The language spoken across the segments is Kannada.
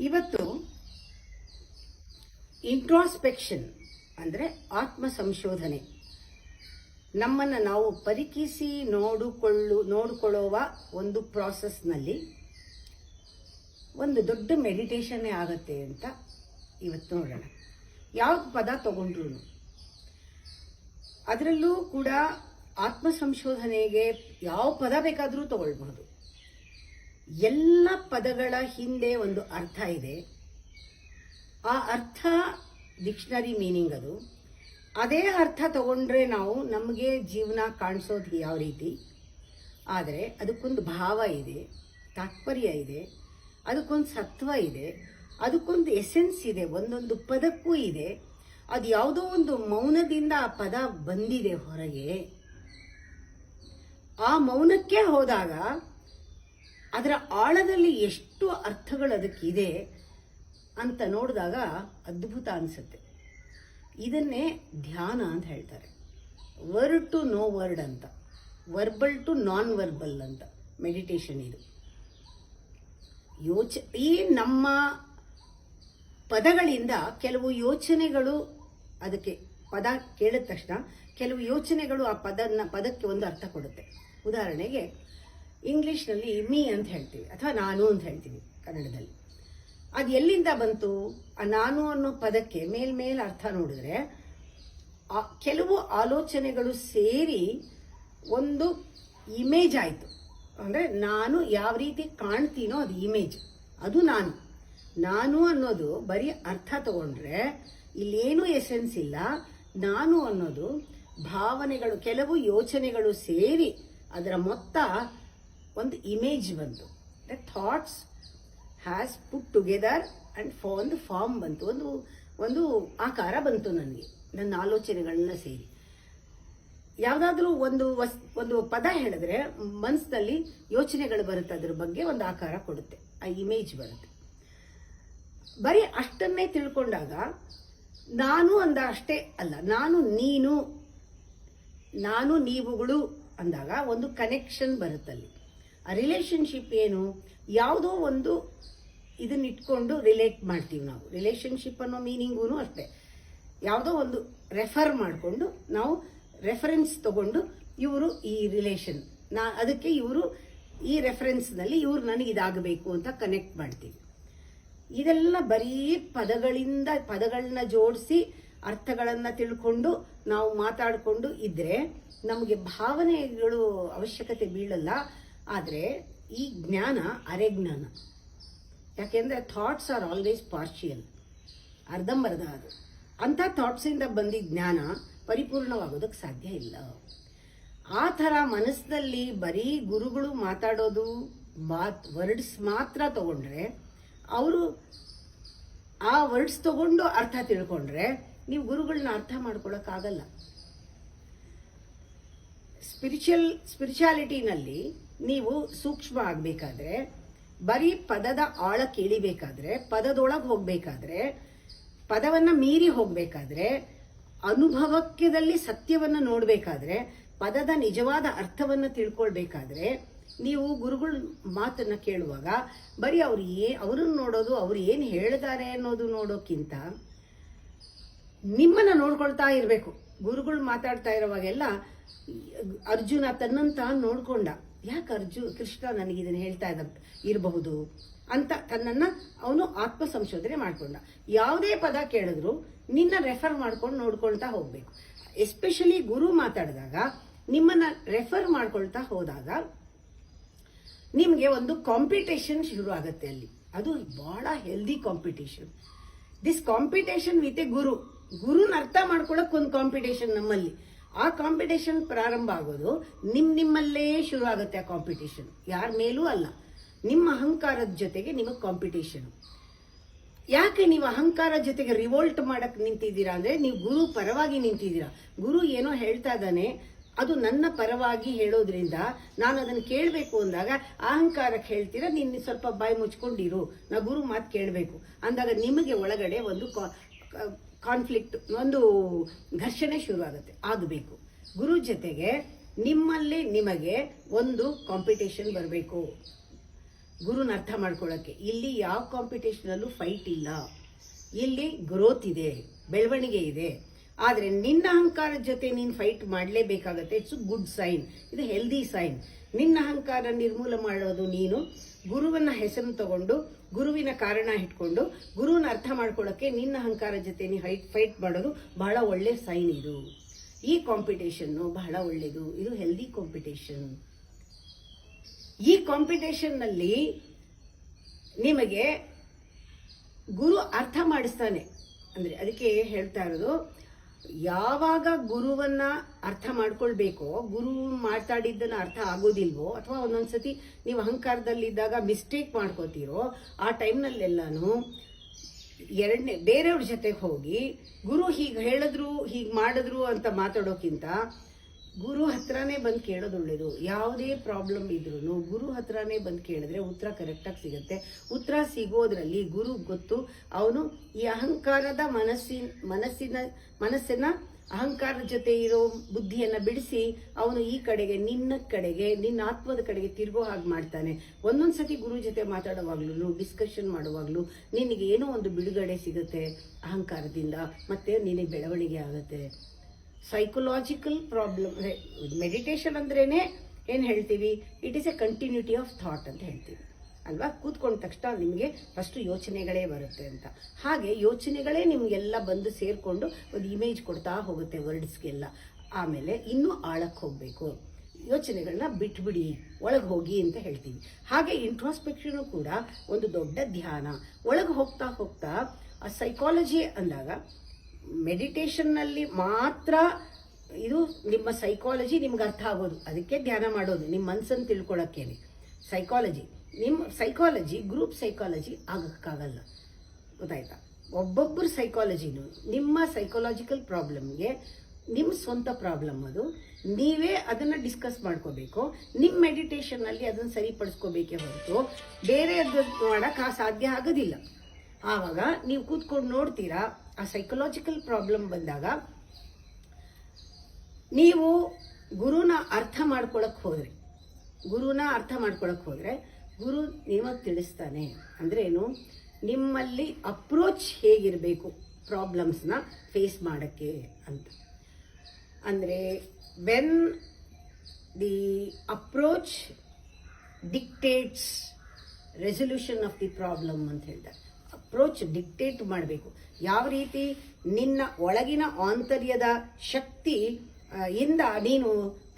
ಇವತ್ತು ಇಂಟ್ರಾಸ್ಪೆಕ್ಷನ್ ಅಂದರೆ ಆತ್ಮ ಸಂಶೋಧನೆ, ನಮ್ಮನ್ನು ನಾವು ಪರಿಕಿಸಿ ನೋಡಿಕೊಳ್ಳುವ ಒಂದು ಪ್ರಾಸೆಸ್ನಲ್ಲಿ ಒಂದು ದೊಡ್ಡ ಮೆಡಿಟೇಷನ್ನೇ ಆಗತ್ತೆ ಅಂತ ಇವತ್ತು ನೋಡೋಣ. ಯಾವ ಪದ ತಗೊಂಡ್ರು ಅದರಲ್ಲೂ ಕೂಡ ಆತ್ಮ ಸಂಶೋಧನೆಗೆ ಯಾವ ಪದ ಬೇಕಾದರೂ ತಗೊಳ್ಬಹುದು. ಎಲ್ಲ ಪದಗಳ ಹಿಂದೆ ಒಂದು ಅರ್ಥ ಇದೆ. ಆ ಅರ್ಥ ಡಿಕ್ಷನರಿ ಮೀನಿಂಗ್ ಅದು. ಅದೇ ಅರ್ಥ ತಗೊಂಡ್ರೆ ನಾವು ನಮಗೆ ಜೀವನ ಕಾಣಿಸೋದು ಯಾವ ರೀತಿ, ಆದರೆ ಅದಕ್ಕೊಂದು ಭಾವ ಇದೆ, ತಾತ್ಪರ್ಯ ಇದೆ, ಅದಕ್ಕೊಂದು ಸತ್ವ ಇದೆ, ಅದಕ್ಕೊಂದು ಎಸೆನ್ಸ್ ಇದೆ, ಒಂದೊಂದು ಪದಕ್ಕೂ ಇದೆ. ಅದು ಯಾವುದೋ ಒಂದು ಮೌನದಿಂದ ಆ ಪದ ಬಂದಿದೆ ಹೊರಗೆ. ಆ ಮೌನಕ್ಕೆ ಹೋದಾಗ ಅದರ ಆಳದಲ್ಲಿ ಎಷ್ಟು ಅರ್ಥಗಳು ಅದಕ್ಕಿದೆ ಅಂತ ನೋಡಿದಾಗ ಅದ್ಭುತ ಅನಿಸುತ್ತೆ. ಇದನ್ನೇ ಧ್ಯಾನ ಅಂತ ಹೇಳ್ತಾರೆ. ವರ್ಡ್ ಟು ನೋ ವರ್ಡ್ ಅಂತ, ವರ್ಬಲ್ ಟು ನಾನ್ ವರ್ಬಲ್ ಅಂತ ಮೆಡಿಟೇಷನ್ ಇದು. ಈ ನಮ್ಮ ಪದಗಳಿಂದ ಕೆಲವು ಯೋಚನೆಗಳು, ಅದಕ್ಕೆ ಪದ ಕೇಳಿದ ತಕ್ಷಣ ಕೆಲವು ಯೋಚನೆಗಳು ಆ ಪದಕ್ಕೆ ಒಂದು ಅರ್ಥ ಕೊಡುತ್ತೆ. ಉದಾಹರಣೆಗೆ ಇಂಗ್ಲಿಷ್ನಲ್ಲಿ ಮೀ ಅಂತ ಹೇಳ್ತೀವಿ ಅಥವಾ ನಾನು ಅಂತ ಹೇಳ್ತೀವಿ ಕನ್ನಡದಲ್ಲಿ. ಅದು ಎಲ್ಲಿಂದ ಬಂತು? ಆ ನಾನು ಅನ್ನೋ ಪದಕ್ಕೆ ಮೇಲ್ಮೇಲೆ ಅರ್ಥ ನೋಡಿದ್ರೆ ಕೆಲವು ಆಲೋಚನೆಗಳು ಸೇರಿ ಒಂದು ಇಮೇಜ್ ಆಯಿತು. ಅಂದರೆ ನಾನು ಯಾವ ರೀತಿ ಕಾಣ್ತೀನೋ ಅದು ಇಮೇಜ್, ಅದು ನಾನು ಅನ್ನೋದು ಬರೀ ಅರ್ಥ ತಗೊಂಡ್ರೆ ಇಲ್ಲೇನೂ ಎಸೆನ್ಸ್ ಇಲ್ಲ. ನಾನು ಅನ್ನೋದು ಭಾವನೆಗಳು, ಕೆಲವು ಯೋಚನೆಗಳು ಸೇರಿ ಅದರ ಮೊತ್ತ ಒಂದು ಇಮೇಜ್ ಬಂತು. Thoughts has put together and ಒಂದು ಫಾರ್ಮ್ ಬಂತು, ಒಂದು ಆಕಾರ ಬಂತು ನನಗೆ, ನನ್ನ ಆಲೋಚನೆಗಳನ್ನ ಸೇರಿ. ಯಾವುದಾದ್ರೂ ಒಂದು ಪದ ಹೇಳಿದ್ರೆ ಮನಸ್ಸಿನಲ್ಲಿ ಯೋಚನೆಗಳು ಬರುತ್ತೆ, ಅದ್ರ ಬಗ್ಗೆ ಒಂದು ಆಕಾರ ಕೊಡುತ್ತೆ, ಆ ಇಮೇಜ್ ಬರುತ್ತೆ. ಬರೀ ಅಷ್ಟನ್ನೇ ತಿಳ್ಕೊಂಡಾಗ ನಾನು ಅಂದ ಅಷ್ಟೇ ಅಲ್ಲ, ನಾನು ನೀವುಗಳು ಅಂದಾಗ ಒಂದು ಕನೆಕ್ಷನ್ ಬರುತ್ತಲ್ಲಿ. ಆ ರಿಲೇಶನ್ಶಿಪ್ ಏನು? ಯಾವುದೋ ಒಂದು ಇದನ್ನ ಇಟ್ಕೊಂಡು ರಿಲೇಟ್ ಮಾಡ್ತೀವಿ ನಾವು. ರಿಲೇಶನ್ಶಿಪ್ ಅನ್ನೋ ಮೀನಿಂಗೂ ಅಷ್ಟೇ, ಯಾವುದೋ ಒಂದು ರೆಫರ್ ಮಾಡಿಕೊಂಡು ನಾವು ರೆಫರೆನ್ಸ್ ತಗೊಂಡು ಇವರು ಈ ರಿಲೇಷನ್, ಅದಕ್ಕೆ ಇವರು ಈ ರೆಫರೆನ್ಸ್ನಲ್ಲಿ ಇವರು ನನಗೆ ಇದಾಗಬೇಕು ಅಂತ ಕನೆಕ್ಟ್ ಮಾಡ್ತೀವಿ. ಇದೆಲ್ಲ ಬರೀ ಪದಗಳನ್ನ ಜೋಡಿಸಿ ಅರ್ಥಗಳನ್ನು ತಿಳ್ಕೊಂಡು ನಾವು ಮಾತಾಡಿಕೊಂಡು ಇದ್ರೆ ನಮಗೆ ಭಾವನೆಗಳು ಅವಶ್ಯಕತೆ ಬೀಳಲ್ಲ. ಆದರೆ ಈ ಜ್ಞಾನ ಅರೆಜ್ಞಾನ. ಯಾಕೆಂದರೆ ಥಾಟ್ಸ್ ಆರ್ ಆಲ್ವೇಸ್ ಪಾರ್ಷಿಯಲ್, ಅರ್ಧಂಬರ್ಧ. ಅದು ಅಂಥ ಥಾಟ್ಸಿಂದ ಬಂದಿದ್ದ ಜ್ಞಾನ ಪರಿಪೂರ್ಣವಾಗೋದಕ್ಕೆ ಸಾಧ್ಯ ಇಲ್ಲ. ಆ ಥರ ಮನಸ್ಸಿನಲ್ಲಿ ಬರೀ ಗುರುಗಳು ಮಾತಾಡೋದು ವರ್ಡ್ಸ್ ಮಾತ್ರ ತಗೊಂಡ್ರೆ, ಅವರು ಆ ವರ್ಡ್ಸ್ ತಗೊಂಡು ಅರ್ಥ ತಿಳ್ಕೊಂಡ್ರೆ ನೀವು ಗುರುಗಳನ್ನ ಅರ್ಥ ಮಾಡ್ಕೊಳಕ್ಕಾಗಲ್ಲ. ಸ್ಪಿರಿಚುಯಾಲಿಟಿನಲ್ಲಿ ನೀವು ಸೂಕ್ಷ್ಮ ಆಗಬೇಕಾದ್ರೆ, ಬರೀ ಪದದ ಆಳ ಕೇಳಿಬೇಕಾದ್ರೆ, ಪದದೊಳಗೆ ಹೋಗ್ಬೇಕಾದ್ರೆ, ಪದವನ್ನ ಮೀರಿ ಹೋಗ್ಬೇಕಾದ್ರೆ, ಅನುಭವಕ್ಕೆದಲ್ಲಿ ಸತ್ಯವನ್ನ ನೋಡ್ಬೇಕಾದ್ರೆ, ಪದದ ನಿಜವಾದ ಅರ್ಥವನ್ನ ತಿಳ್ಕೊಳ್ಬೇಕಾದ್ರೆ, ನೀವು ಗುರುಗಳ ಮಾತನ್ನ ಕೇಳುವಾಗ ಬರೀ ಅವ್ರನ್ನ ನೋಡೋದು, ಅವ್ರು ಏನು ಹೇಳ್ತಾರೆ ಅನ್ನೋದು ನೋಡೋಕ್ಕಿಂತ ನಿಮ್ಮನ್ನ ನೋಡ್ಕೊಳ್ತಾ ಇರಬೇಕು. ಗುರುಗಳು ಮಾತಾಡ್ತಾ ಇರೋವಾಗೆಲ್ಲ ಅರ್ಜುನ ತನ್ನಂತ ನೋಡ್ಕೊಂಡ, ಯಾಕೆ ಕೃಷ್ಣ ನನಗೆ ಇದನ್ನ ಹೇಳ್ತಾ ಇರಬಹುದು ಅಂತ ತನ್ನನ್ನ ಅವನು ಆತ್ಮ ಸಂಶೋಧನೆ ಮಾಡ್ಕೊಂಡ. ಯಾವುದೇ ಪದ ಕೇಳಿದ್ರು ನಿನ್ನ ರೆಫರ್ ಮಾಡ್ಕೊಂಡು ನೋಡ್ಕೊಳ್ತಾ ಹೋಗ್ಬೇಕು. ಎಸ್ಪೆಷಲಿ ಗುರು ಮಾತಾಡಿದಾಗ ನಿಮ್ಮನ್ನ ರೆಫರ್ ಮಾಡ್ಕೊಳ್ತಾ ಹೋದಾಗ ನಿಮಗೆ ಒಂದು ಕಾಂಪಿಟೇಷನ್ ಶುರು ಆಗುತ್ತೆ ಅಲ್ಲಿ. ಅದು ಬಹಳ healthy competition. This competition with a ಗುರುನ ಅರ್ಥ ಮಾಡ್ಕೊಳಕ್ ಒಂದು ಕಾಂಪಿಟೇಷನ್ ನಮ್ಮಲ್ಲಿ. ಆ ಕಾಂಪಿಟೇಷನ್ ಪ್ರಾರಂಭ ಆಗೋದು ನಿಮ್ಮಲ್ಲೇ ಶುರು ಆಗುತ್ತೆ. ಆ ಕಾಂಪಿಟೇಷನ್ ಯಾರ ಮೇಲೂ ಅಲ್ಲ, ನಿಮ್ಮ ಅಹಂಕಾರದ ಜೊತೆಗೆ ನಿಮಗೆ ಕಾಂಪಿಟೇಷನ್. ಯಾಕೆ ನೀವು ಅಹಂಕಾರ ಜೊತೆಗೆ ರಿವೋಲ್ಟ್ ಮಾಡಕ್ ನಿಂತಿದ್ದೀರಾ ಅಂದ್ರೆ, ನೀವು ಗುರು ಪರವಾಗಿ ನಿಂತಿದ್ದೀರಾ. ಗುರು ಏನೋ ಹೇಳ್ತಾ ಇದ್ದಾನೆ, ಅದು ನನ್ನ ಪರವಾಗಿ ಹೇಳೋದ್ರಿಂದ ನಾನು ಅದನ್ನು ಕೇಳಬೇಕು ಅಂದಾಗ ಅಹಂಕಾರಕ್ಕೆ ಹೇಳ್ತೀರಾ, ನೀನು ಸ್ವಲ್ಪ ಬಾಯಿ ಮುಚ್ಕೊಂಡಿರು, ನಾ ಗುರು ಮಾತು ಕೇಳಬೇಕು ಅಂದಾಗ ನಿಮಗೆ ಒಳಗಡೆ ಒಂದು ಕಾನ್ಫ್ಲಿಕ್ಟ್, ಒಂದು ಘರ್ಷಣೆ ಶುರುವಾಗುತ್ತೆ. ಆಗಬೇಕು ಗುರು ಜೊತೆಗೆ ನಿಮ್ಮಲ್ಲಿ ನಿಮಗೆ ಒಂದು ಕಾಂಪಿಟೇಷನ್ ಬರಬೇಕು. ಗುರುನ ಅರ್ಥ ಮಾಡ್ಕೊಳ್ಳೋಕ್ಕೆ. ಇಲ್ಲಿ ಯಾವ ಕಾಂಪಿಟೇಷನಲ್ಲೂ ಫೈಟ್ ಇಲ್ಲ, ಇಲ್ಲಿ ಗ್ರೋತ್ ಇದೆ, ಬೆಳವಣಿಗೆ ಇದೆ. ಆದರೆ ನಿನ್ನ ಅಹಂಕಾರದ ಜೊತೆ ನೀನು ಫೈಟ್ ಮಾಡಲೇಬೇಕಾಗತ್ತೆ. ಇಟ್ಸ್ ಗುಡ್ ಸೈನ್, ಇದು ಹೆಲ್ದಿ ಸೈನ್. ನಿನ್ನ ಅಹಂಕಾರ ನಿರ್ಮೂಲ ಮಾಡೋದು ನೀನು ಗುರುವನ್ನ ಹೆಸರು ತಗೊಂಡು, ಗುರುವಿನ ಕಾರಣ ಇಟ್ಕೊಂಡು, ಗುರುವಿನ ಅರ್ಥ ಮಾಡ್ಕೊಳ್ಳೋಕ್ಕೆ ನಿನ್ನ ಅಹಂಕಾರ ಜೊತೆ ನೀ ಫೈಟ್ ಮಾಡೋದು ಬಹಳ ಒಳ್ಳೆ ಸೈನ್. ಇದು ಈ ಕಾಂಪಿಟೇಷನ್ನು ಬಹಳ ಒಳ್ಳೆಯದು, ಇದು ಹೆಲ್ದಿ ಕಾಂಪಿಟೇಷನ್. ಈ ಕಾಂಪಿಟೇಷನ್ನಲ್ಲಿ ನಿಮಗೆ ಗುರು ಅರ್ಥ ಮಾಡಿಸ್ತಾನೆ. ಅಂದರೆ ಅದಕ್ಕೆ ಹೇಳ್ತಾ ಇರೋದು, ಯಾವಾಗ ಗುರುವನ್ನ ಅರ್ಥ ಮಾಡ್ಕೊಳ್ಬೇಕೋ, ಗುರು ಮಾತಾಡಿದ್ದನ್ನ ಅರ್ಥ ಆಗೋದಿಲ್ವೋ, ಅಥವಾ ಒಂದೊಂದ್ಸತಿ ನೀವು ಅಹಂಕಾರದಲ್ಲಿದ್ದಾಗ ಮಿಸ್ಟೇಕ್ ಮಾಡ್ಕೋತೀರೋ, ಆ ಟೈಮ್ನಲ್ಲೆಲ್ಲಾನು ಬೇರೆಯವ್ರ ಜೊತೆಗೆ ಹೋಗಿ ಗುರು ಹೀಗೆ ಹೇಳಿದ್ರು ಹೀಗೆ ಮಾಡಿದ್ರು ಅಂತ ಮಾತಾಡೋಕ್ಕಿಂತ ಗುರು ಹತ್ರನೇ ಬಂದು ಕೇಳೋದು ಒಳ್ಳೇದು. ಯಾವುದೇ ಪ್ರಾಬ್ಲಮ್ ಇದ್ರೂ ಗುರು ಹತ್ರನೇ ಬಂದು ಕೇಳಿದ್ರೆ ಉತ್ತರ ಕರೆಕ್ಟಾಗಿ ಸಿಗುತ್ತೆ. ಉತ್ತರ ಸಿಗೋದ್ರಲ್ಲಿ ಗುರು ಗೊತ್ತು, ಅವನು ಈ ಅಹಂಕಾರದ ಮನಸ್ಸಿನ ಅಹಂಕಾರದ ಜೊತೆ ಇರೋ ಬುದ್ಧಿಯನ್ನ ಬಿಡಿಸಿ ಅವನು ಈ ಕಡೆಗೆ ನಿನ್ನ ಆತ್ಮದ ಕಡೆಗೆ ತಿರುಗೋ ಹಾಗೆ ಮಾಡ್ತಾನೆ. ಒಂದೊಂದ್ಸತಿ ಗುರು ಜೊತೆ ಮಾತಾಡುವಾಗ್ಲೂ, ಡಿಸ್ಕಷನ್ ಮಾಡುವಾಗ್ಲೂ ನಿನಗೆ ಏನೋ ಒಂದು ಬಿಡುಗಡೆ ಸಿಗುತ್ತೆ ಅಹಂಕಾರದಿಂದ, ಮತ್ತೆ ನಿನಗೆ ಬೆಳವಣಿಗೆ ಆಗುತ್ತೆ. ಸೈಕಲಾಜಿಕಲ್ ಪ್ರಾಬ್ಲಮ್, ಮೆಡಿಟೇಷನ್ ಅಂದ್ರೇನೆ ಏನು ಹೇಳ್ತೀವಿ, it is A continuity of thought ಅಂತ ಹೇಳ್ತೀವಿ ಅಲ್ವಾ. ಕೂತ್ಕೊಂಡ ತಕ್ಷಣ ನಿಮಗೆ ಫಸ್ಟ್ ಯೋಚನೆಗಳೇ ಬರುತ್ತೆ ಅಂತ. ಹಾಗೆ ಯೋಚನೆಗಳೇ ನಿಮಗೆಲ್ಲ ಬಂದು ಸೇರಿಕೊಂಡು ಒಂದು ಇಮೇಜ್ ಕೊಡ್ತಾ ಹೋಗುತ್ತೆ ವರ್ಡ್ಸ್ಗೆಲ್ಲ. ಆಮೇಲೆ ಇನ್ನೂ ಆಳಕ್ಕೆ ಹೋಗಬೇಕು, ಯೋಚನೆಗಳನ್ನ ಬಿಟ್ಬಿಡಿ, ಒಳಗೆ ಹೋಗಿ ಅಂತ ಹೇಳ್ತೀವಿ. ಹಾಗೆ ಇಂಟ್ರಾಸ್ಪೆಕ್ಷನು ಕೂಡ ಒಂದು ದೊಡ್ಡ ಧ್ಯಾನ. ಒಳಗೆ ಹೋಗ್ತಾ ಹೋಗ್ತಾ ಆ ಸೈಕಾಲಜಿ ಅಂದಾಗ ಮೆಡಿಟೇಷನ್ನಲ್ಲಿ ಮಾತ್ರ ಇದು ನಿಮ್ಮ ಸೈಕಾಲಜಿ ನಿಮ್ಗೆ ಅರ್ಥ ಆಗೋದು, ಅದಕ್ಕೆ ಧ್ಯಾನ ಮಾಡೋದು, ನಿಮ್ಮ ಮನಸ್ಸನ್ನು ತಿಳ್ಕೊಳ್ಳೋಕ್ಕೇನೆ. ನಿಮ್ಮ ಸೈಕಾಲಜಿ ಗ್ರೂಪ್ ಸೈಕಾಲಜಿ ಆಗಕ್ಕಾಗಲ್ಲ, ಗೊತ್ತಾಯ್ತಾ. ಒಬ್ಬೊಬ್ಬರು ಸೈಕಾಲಜಿನೂ ನಿಮ್ಮ ಸೈಕಾಲಜಿಕಲ್ ಪ್ರಾಬ್ಲಮ್ಗೆ ನಿಮ್ಮ ಸ್ವಂತ ಪ್ರಾಬ್ಲಮ್, ಅದು ನೀವೇ ಅದನ್ನು ಡಿಸ್ಕಸ್ ಮಾಡ್ಕೋಬೇಕು. ನಿಮ್ಮ ಮೆಡಿಟೇಷನ್ನಲ್ಲಿ ಅದನ್ನು ಸರಿಪಡಿಸ್ಕೋಬೇಕೇ ಹೊರತು ಬೇರೆಯದ್ದು ಮಾಡೋಕ್ಕೆ ಸಾಧ್ಯ ಆಗೋದಿಲ್ಲ. ಆವಾಗ ನೀವು ಕೂತ್ಕೊಂಡು ನೋಡ್ತೀರಾ, ಆ ಸೈಕಲಾಜಿಕಲ್ ಪ್ರಾಬ್ಲಮ್ ಬಂದಾಗ ನೀವು ಗುರುನ ಅರ್ಥ ಮಾಡ್ಕೊಳಕ್ ಹೋದ್ರೆ ಗುರು ನಿಮಗೆ ತಿಳಿಸ್ತಾನೆ. ಅಂದ್ರೆ ಏನು, ನಿಮ್ಮಲ್ಲಿ ಅಪ್ರೋಚ್ ಹೇಗಿರಬೇಕು ಪ್ರಾಬ್ಲಮ್ಸ್ನ ಫೇಸ್ ಮಾಡೋಕ್ಕೆ ಅಂತ. ಅಂದರೆ when the approach dictates resolution of the problem ಅಂತ ಹೇಳ್ತಾರೆ. ಅಪ್ರೋಚ್ ಡಿಕ್ಟೇಟ್ ಮಾಡಬೇಕು. ಯಾವ ರೀತಿ ನಿನ್ನ ಒಳಗಿನ ಆಂತರ್ಯದ ಶಕ್ತಿ ಇಂದ ನೀನು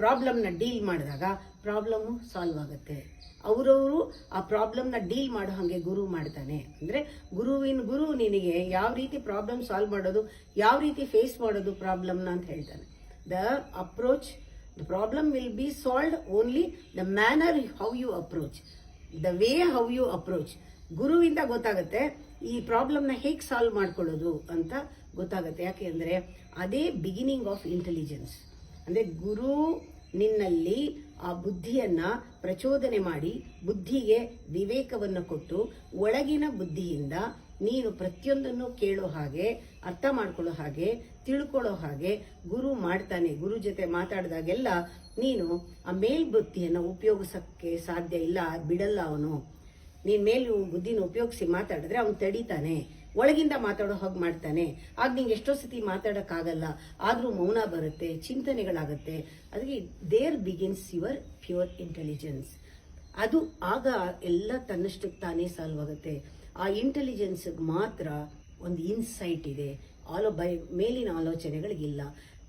ಪ್ರಾಬ್ಲಮ್ನ ಡೀಲ್ ಮಾಡಿದಾಗ ಪ್ರಾಬ್ಲಮ್ಮು ಸಾಲ್ವ್ ಆಗುತ್ತೆ. ಅವರವರು ಆ ಪ್ರಾಬ್ಲಮ್ನ ಡೀಲ್ ಮಾಡೋ ಹಾಗೆ ಗುರು ಮಾಡ್ತಾನೆ. ಅಂದರೆ ಗುರು ನಿನಗೆ ಯಾವ ರೀತಿ ಪ್ರಾಬ್ಲಮ್ ಸಾಲ್ವ್ ಮಾಡೋದು, ಯಾವ ರೀತಿ ಫೇಸ್ ಮಾಡೋದು ಪ್ರಾಬ್ಲಮ್ನ ಅಂತ ಹೇಳ್ತಾನೆ. The problem will be solved only the manner how you approach, the way how you approach. ಗುರುವಿಂದ ಗೊತ್ತಾಗುತ್ತೆ ಈ ಪ್ರಾಬ್ಲಮ್ನ ಹೇಗೆ ಸಾಲ್ವ್ ಮಾಡ್ಕೊಳ್ಳೋದು ಅಂತ ಗೊತ್ತಾಗುತ್ತೆ. ಯಾಕೆ ಅಂದರೆ ಅದೇ ಬಿಗಿನಿಂಗ್ ಆಫ್ ಇಂಟೆಲಿಜೆನ್ಸ್. ಅಂದರೆ ಗುರು ನಿನ್ನಲ್ಲಿ ಆ ಬುದ್ಧಿಯನ್ನ ಪ್ರಚೋದನೆ ಮಾಡಿ, ಬುದ್ಧಿಗೆ ವಿವೇಕವನ್ನು ಕೊಟ್ಟು, ಒಳಗಿನ ಬುದ್ಧಿಯಿಂದ ನೀನು ಪ್ರತಿಯೊಂದನ್ನು ಕೇಳೋ ಹಾಗೆ, ಅರ್ಥ ಮಾಡ್ಕೊಳ್ಳೋ ಹಾಗೆ, ತಿಳ್ಕೊಳ್ಳೋ ಹಾಗೆ ಗುರು ಮಾಡ್ತಾನೆ. ಗುರು ಜೊತೆ ಮಾತಾಡಿದಾಗೆಲ್ಲ ನೀನು ಆ ಮೇಲ್ಬುದ್ಧಿಯನ್ನು ಉಪಯೋಗಿಸೋಕ್ಕೆ ಸಾಧ್ಯ ಇಲ್ಲ, ಬಿಡಲ್ಲ ಅವನು. ನೀನ್ ಮೇಲು ಬುದ್ಧಿನ ಉಪಯೋಗಿಸಿ ಮಾತಾಡಿದ್ರೆ ಅವ್ನು ತಡೀತಾನೆ, ಒಳಗಿಂದ ಮಾತಾಡೋ ಹಾಗೆ ಮಾಡ್ತಾನೆ. ಆಗ ನಿಂಗೆ ಎಷ್ಟೋ ಸತಿ ಮಾತಾಡೋಕ್ಕಾಗಲ್ಲ, ಆದರೂ ಮೌನ ಬರುತ್ತೆ, ಚಿಂತನೆಗಳಾಗುತ್ತೆ. ಅದಕ್ಕೆ there begins your pure intelligence. ಅದು ಆಗ ಎಲ್ಲ ತನ್ನಷ್ಟಕ್ಕೆ ತಾನೇ ಸಾಲ್ವ್ ಆಗುತ್ತೆ. ಆ ಇಂಟೆಲಿಜೆನ್ಸ್ಗೆ ಮಾತ್ರ ಒಂದು ಇನ್ಸೈಟ್ ಇದೆ, ಮೇಲಿನ ಆಲೋಚನೆಗಳಿಗಿಲ್ಲ.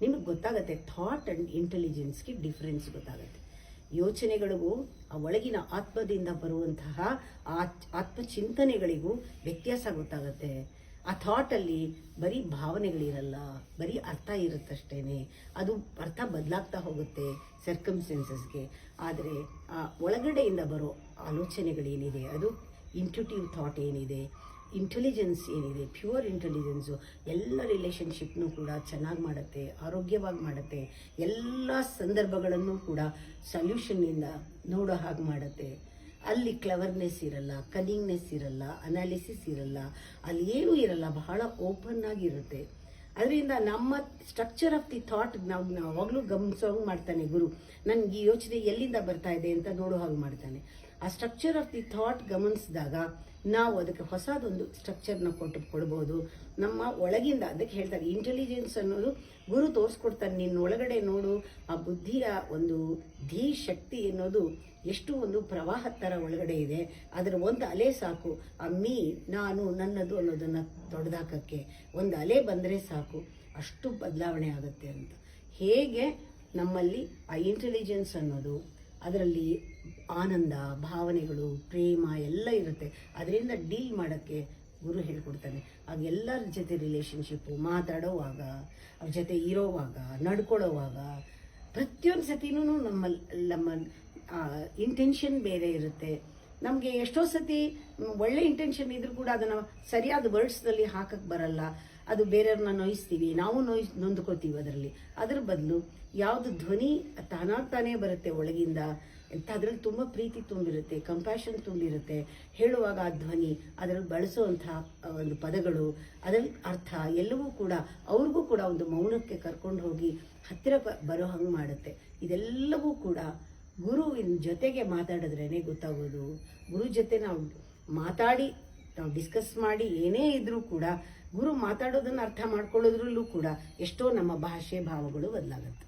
ನಿಮಗೆ ಗೊತ್ತಾಗುತ್ತೆ, ಥಾಟ್ ಅಂಡ್ ಇಂಟೆಲಿಜೆನ್ಸ್ಗೆ ಡಿಫ್ರೆನ್ಸ್ ಗೊತ್ತಾಗುತ್ತೆ. ಯೋಚನೆಗಳಿಗೂ ಆ ಒಳಗಿನ ಆತ್ಮದಿಂದ ಬರುವಂತಹ ಆತ್ಮಚಿಂತನೆಗಳಿಗೂ ವ್ಯತ್ಯಾಸ ಗೊತ್ತಾಗುತ್ತೆ. ಆ ಥಾಟಲ್ಲಿ ಬರೀ ಭಾವನೆಗಳಿರಲ್ಲ, ಬರೀ ಅರ್ಥ ಇರುತ್ತಷ್ಟೇನೆ. ಅದು ಅರ್ಥ ಬದಲಾಗ್ತಾ ಹೋಗುತ್ತೆ ಸರ್ಕಮ್ಸ್ಟೆನ್ಸಸ್ಗೆ. ಆದರೆ ಆ ಒಳಗಡೆಯಿಂದ ಬರೋ ಆಲೋಚನೆಗಳೇನಿದೆ, ಅದು ಇಂಟ್ಯೂಟಿವ್ ಥಾಟ್ ಏನಿದೆ, ಇಂಟೆಲಿಜೆನ್ಸ್ ಏನಿದೆ, ಪ್ಯೂರ್ ಇಂಟೆಲಿಜೆನ್ಸು ಎಲ್ಲ ರಿಲೇಷನ್ಶಿಪ್ನು ಕೂಡ ಚೆನ್ನಾಗಿ ಮಾಡುತ್ತೆ, ಆರೋಗ್ಯವಾಗಿ ಮಾಡುತ್ತೆ. ಎಲ್ಲ ಸಂದರ್ಭಗಳನ್ನು ಕೂಡ ಸೊಲ್ಯೂಷನ್ನಿಂದ ನೋಡೋ ಹಾಗೆ ಮಾಡುತ್ತೆ. ಅಲ್ಲಿ ಕ್ಲೆವರ್ನೆಸ್ ಇರಲ್ಲ, ಕನಿಂಗ್ನೆಸ್ ಇರಲ್ಲ, ಅನಾಲಿಸಿಸ್ ಇರಲ್ಲ, ಅಲ್ಲಿ ಏನೂ ಇರಲ್ಲ, ಬಹಳ ಓಪನ್ ಆಗಿರುತ್ತೆ. ಅದರಿಂದ ನಮ್ಮ ಸ್ಟ್ರಕ್ಚರ್ ಆಫ್ ದಿ ಥಾಟ್ ನಾವು ಯಾವಾಗಲೂ ಗಮನಿಸೋ ಮಾಡ್ತಾನೆ ಗುರು. ನನಗೆ ಈ ಯೋಚನೆ ಎಲ್ಲಿಂದ ಬರ್ತಾ ಇದೆ ಅಂತ ನೋಡೋ ಹಾಗೆ ಮಾಡ್ತಾನೆ. ಆ ಸ್ಟ್ರಕ್ಚರ್ ಆಫ್ ದಿ ಥಾಟ್ ಗಮನಿಸಿದಾಗ ನಾವು ಅದಕ್ಕೆ ಹೊಸದೊಂದು ಸ್ಟ್ರಕ್ಚರ್ನ ಕೊಡ್ಬೋದು. ನಮ್ಮ ಒಳಗಿಂದ ಅದಕ್ಕೆ ಹೇಳ್ತಾರೆ ಇಂಟೆಲಿಜೆನ್ಸ್ ಅನ್ನೋದು ಗುರು ತೋರಿಸ್ಕೊಡ್ತಾನೆ. ನಿನ್ನ ಒಳಗಡೆ ನೋಡು, ಆ ಬುದ್ಧಿಯ ಒಂದು ಧೀ ಶಕ್ತಿ ಅನ್ನೋದು ಎಷ್ಟು ಒಂದು ಪ್ರವಾಹದ ಥರ ಒಳಗಡೆ ಇದೆ. ಅದರ ಒಂದು ಅಲೆ ಸಾಕು, ಆ ನಾನು ನನ್ನದು ಅನ್ನೋದನ್ನು ತೊಡೆದಾಕಕ್ಕೆ ಒಂದು ಅಲೆ ಬಂದರೆ ಸಾಕು, ಅಷ್ಟು ಬದಲಾವಣೆ ಆಗುತ್ತೆ ಅಂತ. ಹೇಗೆ ನಮ್ಮಲ್ಲಿ ಆ ಇಂಟೆಲಿಜೆನ್ಸ್ ಅನ್ನೋದು, ಅದರಲ್ಲಿ ಆನಂದ, ಭಾವನೆಗಳು, ಪ್ರೇಮ ಎಲ್ಲ ಇರುತ್ತೆ. ಅದರಿಂದ ಡೀಲ್ ಮಾಡೋಕ್ಕೆ ಗುರು ಹೇಳ್ಕೊಡ್ತಾನೆ. ಆಗ ಎಲ್ಲರ ಜೊತೆ ರಿಲೇಷನ್ಶಿಪ್ಪು, ಮಾತಾಡೋವಾಗ, ಅವ್ರ ಜೊತೆ ಇರೋವಾಗ, ನಡ್ಕೊಳ್ಳೋವಾಗ, ಪ್ರತಿಯೊಂದು ಸತಿನೂ ನಮ್ಮ ಇಂಟೆನ್ಷನ್ ಬೇರೆ ಇರುತ್ತೆ. ನಮಗೆ ಎಷ್ಟೋ ಸತಿ ಒಳ್ಳೆ ಇಂಟೆನ್ಷನ್ ಇದ್ರೂ ಕೂಡ ಅದನ್ನು ಸರಿಯಾದ ವರ್ಡ್ಸ್ನಲ್ಲಿ ಹಾಕಕ್ಕೆ ಬರಲ್ಲ. ಅದು ಬೇರೆಯವ್ರನ್ನ ನೋಯಿಸ್ತೀವಿ, ನಾವು ನೊಂದ್ಕೋತೀವಿ ಅದರಲ್ಲಿ. ಅದರ ಬದಲು ಯಾವುದು ಧ್ವನಿ ತಾನೇ ಬರುತ್ತೆ ಒಳಗಿಂದ ಅಂತ, ಅದರಲ್ಲಿ ತುಂಬ ಪ್ರೀತಿ ತುಂಬಿರುತ್ತೆ, ಕಂಪ್ಯಾಷನ್ ತುಂಬಿರುತ್ತೆ. ಹೇಳುವಾಗ ಆ ಧ್ವನಿ, ಅದರಲ್ಲಿ ಬಳಸುವಂತಹ ಒಂದು ಪದಗಳು, ಅದರಲ್ಲಿ ಅರ್ಥ ಎಲ್ಲವೂ ಕೂಡ ಅವ್ರಿಗೂ ಕೂಡ ಒಂದು ಮೌನಕ್ಕೆ ಕರ್ಕೊಂಡು ಹೋಗಿ ಹತ್ತಿರ ಬರೋ ಹಂಗೆ ಮಾಡುತ್ತೆ. ಇದೆಲ್ಲವೂ ಕೂಡ ಗುರುವಿನ ಜೊತೆಗೆ ಮಾತಾಡಿದ್ರೇ ಗೊತ್ತಾಗೋದು. ಗುರು ಜೊತೆ ನಾವು ಮಾತಾಡಿ, ನಾವು ಡಿಸ್ಕಸ್ ಮಾಡಿ ಏನೇ ಇದ್ರೂ ಕೂಡ ಗುರು ಮಾತಾಡೋದನ್ನು ಅರ್ಥ ಮಾಡ್ಕೊಳ್ಳೋದ್ರಲ್ಲೂ ಕೂಡ ಎಷ್ಟೋ ನಮ್ಮ ಭಾಷೆ ಭಾವಗಳು ಬದಲಾಗುತ್ತೆ.